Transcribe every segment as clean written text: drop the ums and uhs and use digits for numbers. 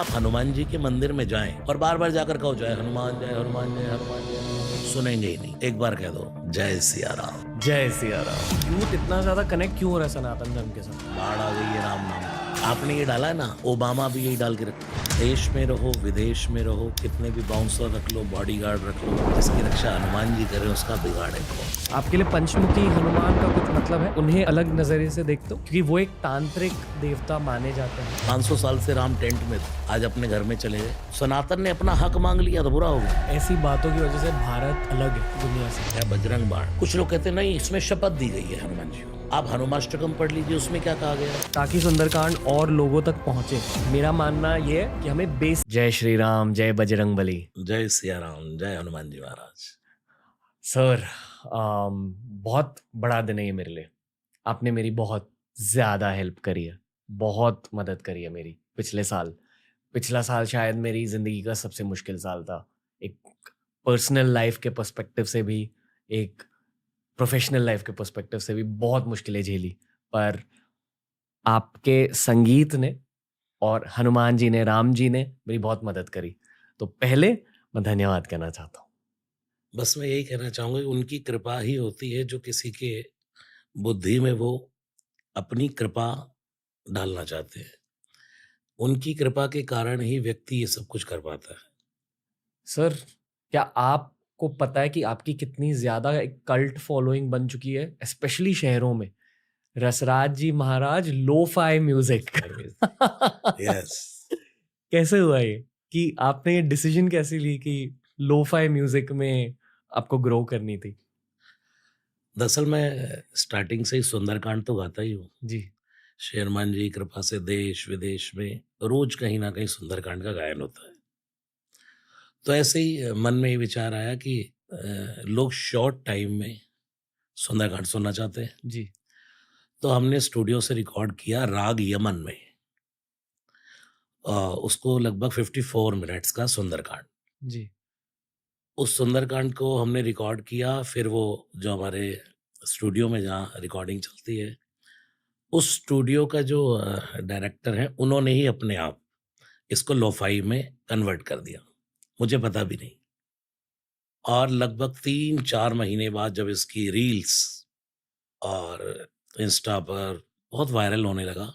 आप हनुमान जी के मंदिर में जाएं और बार बार जाकर कहो जय हनुमान जय हनुमान जय हनुमान जय, सुनेंगे ही नहीं। एक बार कह दो जय सिया राम। जय सिया राम। यूथ इतना ज्यादा कनेक्ट क्यों हो रहा है सनातन धर्म के साथ? बाढ़ आ गई है राम नाम। आपने ये डाला है ना, ओबामा भी यही डाल के रखा। देश में रहो विदेश में रहो, कितने भी बाउंसर रख लो, बॉडीगार्ड रख लो, जिसकी रक्षा हनुमान जी करें उसका बिगाड़े कौन? आपके लिए पंचमुखी हनुमान का कुछ मतलब है? उन्हें अलग नजरिए से देखते हो क्योंकि वो एक तांत्रिक देवता माने जाते हैं। 500 साल से राम टेंट में थे, आज अपने घर में चले गए। सनातन ने अपना हक मांग लिया तो बुरा हो गया। ऐसी बातों की वजह से भारत अलग है दुनिया से। है बजरंग बाण। कुछ लोग कहते नहीं, इसमें शपथ दी गई है हनुमान जी को। आप हनुमाष्टकम पढ़ लीजिए, उसमें क्या कहा गया है? ताकि सुंदरकांड और लोगों तक पहुंचे। मेरा मानना ये है कि हमें बेस। जय श्री राम, जय बजरंग बली। जय सिया राम, जय हनुमान जी महाराज। सर बहुत बड़ा दिन है ये मेरे लिए। आपने मेरी बहुत ज़्यादा हेल्प करी है, बहुत मदद करी है मेरी पिछला साल शायद मेरी ज़िंदगी का सबसे मुश्किल साल था। एक पर्सनल लाइफ के पर्सपेक्टिव से भी, एक प्रोफेशनल लाइफ के पर्सपेक्टिव से भी बहुत मुश्किलें झेली, पर आपके संगीत ने और हनुमान जी ने, राम जी ने मेरी बहुत मदद करी। तो पहले मैं धन्यवाद कहना चाहता हूँ। बस मैं यही कहना चाहूंगा कि उनकी कृपा ही होती है जो किसी के बुद्धि में वो अपनी कृपा डालना चाहते हैं। उनकी कृपा के कारण ही व्यक्ति ये सब कुछ कर पाता है। सर, क्या आपको पता है कि आपकी कितनी ज्यादा एक कल्ट फॉलोइंग बन चुकी है, स्पेशली शहरों में? रसराज जी महाराज, लो-फाई म्यूजिक। यस। कैसे हुआ ये कि आपने ये डिसीजन कैसे ली कि लो-फाई म्यूजिक में आपको ग्रो करनी थी? दरअसल मैं स्टार्टिंग से ही सुंदरकांड तो गाता ही हूँ। जी। शेरमान जी की कृपा से देश विदेश में रोज कहीं ना कहीं सुंदरकांड का गायन होता है। तो ऐसे ही मन में ये विचार आया कि लोग शॉर्ट टाइम में सुंदरकांड सुनना चाहते हैं। जी। तो हमने स्टूडियो से रिकॉर्ड किया राग यमन में। उसको लगभग 54 मिनट्स का सुंदरकांड। जी। उस सुंदरकांड को हमने रिकॉर्ड किया। फिर वो जो हमारे स्टूडियो में जहाँ रिकॉर्डिंग चलती है, उस स्टूडियो का जो डायरेक्टर है, उन्होंने ही अपने आप इसको लोफाई में कन्वर्ट कर दिया, मुझे पता भी नहीं। और लगभग 3-4 महीने बाद जब इसकी रील्स और इंस्टा पर बहुत वायरल होने लगा,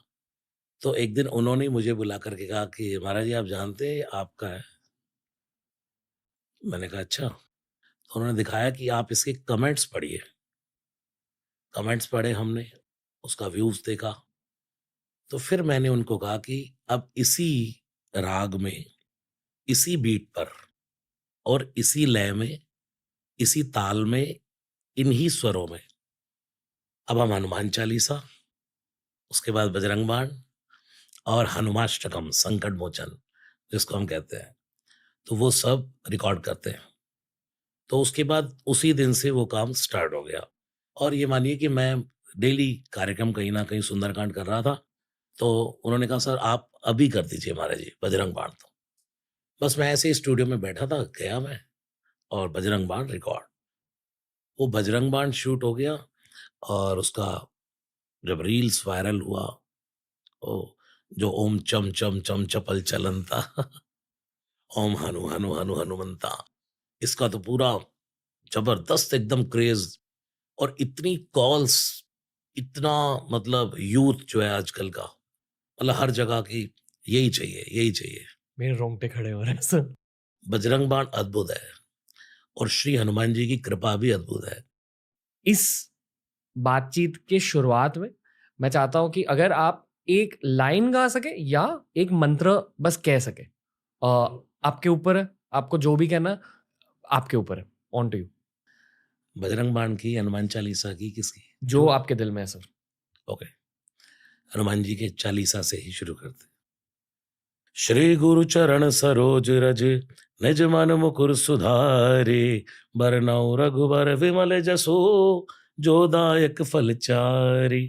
तो एक दिन उन्होंने मुझे बुला करके कहा कि महाराज जी आप जानते हैं ये आपका है? मैंने कहा अच्छा। तो उन्होंने दिखाया कि आप इसके कमेंट्स पढ़िए। कमेंट्स पढ़े हमने, उसका व्यूज़ देखा। तो फिर मैंने उनको कहा कि अब इसी राग में, इसी बीट पर और इसी लय में, इसी ताल में, इन्हीं स्वरों में अब हम हनुमान चालीसा, उसके बाद बजरंग बाण और हनुमाष्टकम संकट मोचन जिसको हम कहते हैं, तो वो सब रिकॉर्ड करते हैं। तो उसके बाद उसी दिन से वो काम स्टार्ट हो गया। और ये मानिए कि मैं डेली कार्यक्रम कहीं न कहीं सुंदरकांड कर रहा था। तो उन्होंने कहा सर आप अभी कर दीजिए महाराज जी बजरंग बाण तो। बस मैं ऐसे ही स्टूडियो में बैठा था, गया मैं और बजरंग बाण रिकॉर्ड। वो बजरंग बाण शूट हो गया और उसका जब रील्स वायरल हुआ, ओ जो ओम चम चम चम चपल चलंता ओम हनु हनु हनु हनुमंता, इसका तो पूरा जबरदस्त एकदम क्रेज। और इतनी कॉल्स, इतना मतलब यूथ जो है आजकल का, मतलब हर जगह की यही चाहिए यही चाहिए। मेरे रोंगटे खड़े हो रहे हैं सर। बजरंग बाण अद्भुत है और श्री हनुमान जी की कृपा भी अद्भुत है। इस बातचीत के शुरुआत में मैं चाहता हूं कि अगर आप एक लाइन गा सके या एक मंत्र बस कह सके। आपके ऊपर है, आपको जो भी कहना है, आपके ऊपर है। On to you. बजरंग बाण की, हनुमान चालीसा की, किसकी? जो आपके दिल में है सर। ओके, हनुमान जी के चालीसा से ही शुरू करते। श्री गुरु चरण सरोज रज, निज मन मुकुर सुधारे, बरनउँ रघुबर विमल जसो, जो दायक फल चारि।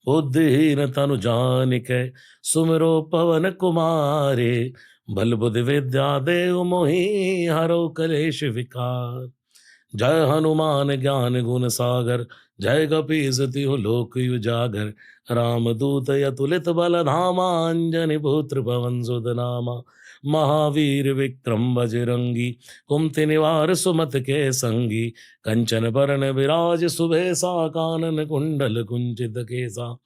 बुद्धिहीन तनु जानिकै, सुमिरो पवन कुमारे, बल बुद्धि विद्या देहु मोहि, हरौ कलेश विकार। जय हनुमान ज्ञान गुण सागर, जय कपीस तिहु लोक उजागर, रामदूत अतुलित बल धामा, अंजनी पुत्र पवन सुत नामा। महावीर विक्रम बजरंगी, कुमति निवार सुमत के संगी, कंचन बरन विराज सुबेसा, कानन कुंडल कुंचित केसा,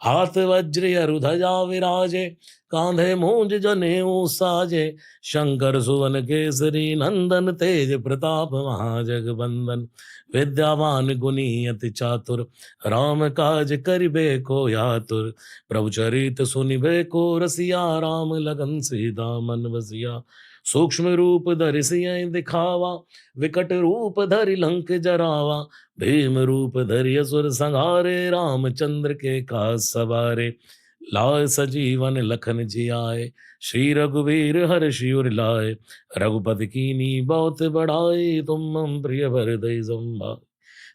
हाथ वज्र अरुध्वजा विराजे, कांधे मूंज जनेऊ साजे, शंकर सुवन केसरी नंदन, तेज प्रताप महाजगबंदन, विद्यावान गुणी अति चातुर, राम काज करिबे को यातुर, प्रभु चरित सुनिबे को रसिया, राम लगन सीता मन बसिया। सूक्ष्म रूप धरि सियहि दिखावा, विकट रूप धरि लंक जरावा, भीम रूप धरि असुर संहारे, रामचंद्र के काज सवारे। लाए सजीवन लखन जियाए, श्री रघुवीर हर्षि उर लाए, रघुपति कीनी बहुत बढ़ाई, तुम मम प्रिय भरदई संभाई।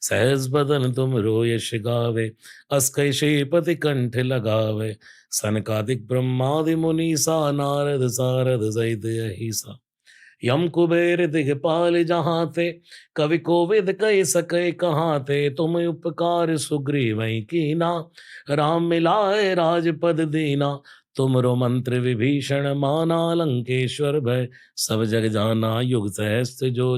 सहज बदन तुम यश गावे, अस कई श्रीपति कंठ लगावे, सनकादिक ब्रह्मादि मुनीसा, नारद सारद सहित अहिसा। यम कुबेर दिगपाल जहाँ ते, कवि कोविद कह सके कहाँ ते, तुम उपकार सुग्रीवै कीना, राम मिलाए राजपद दीना। तुमरो मंत्र विभीषण माना, लंकेश्वर भय सब जग जाना, युग सहस्त्र जो